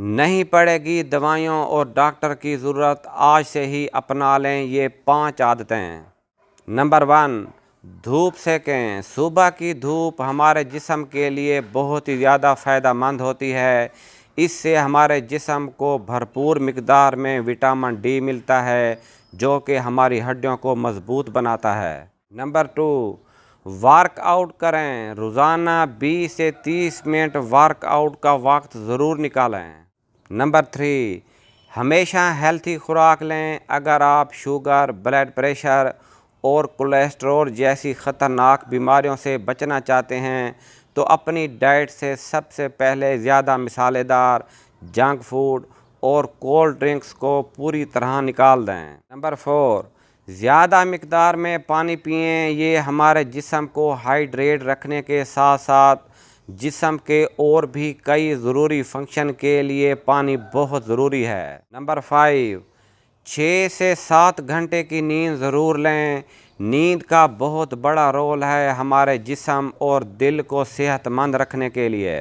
نہیں پڑے گی دوائیوں اور ڈاکٹر کی ضرورت، آج سے ہی اپنا لیں یہ 5 عادتیں۔ نمبر 1، دھوپ سیکیں۔ صبح کی دھوپ ہمارے جسم کے لیے بہت ہی زیادہ فائدہ مند ہوتی ہے۔ اس سے ہمارے جسم کو بھرپور مقدار میں وٹامن ڈی ملتا ہے، جو کہ ہماری ہڈیوں کو مضبوط بناتا ہے۔ نمبر 2، ورک آؤٹ کریں۔ روزانہ 20 سے 30 منٹ ورک آؤٹ کا وقت ضرور نکالیں۔ نمبر 3، ہمیشہ ہیلتھی خوراک لیں۔ اگر آپ شوگر، بلڈ پریشر اور کولیسٹرول جیسی خطرناک بیماریوں سے بچنا چاہتے ہیں تو اپنی ڈائٹ سے سب سے پہلے زیادہ مسالے دار، جنک فوڈ اور کولڈ ڈرنکس کو پوری طرح نکال دیں۔ نمبر 4، زیادہ مقدار میں پانی پئیں۔ یہ ہمارے جسم کو ہائیڈریٹ رکھنے کے ساتھ ساتھ جسم کے اور بھی کئی ضروری فنکشن کے لیے پانی بہت ضروری ہے۔ نمبر 5، 6 سے 7 گھنٹے کی نیند ضرور لیں۔ نیند کا بہت بڑا رول ہے ہمارے جسم اور دل کو صحت مند رکھنے کے لیے۔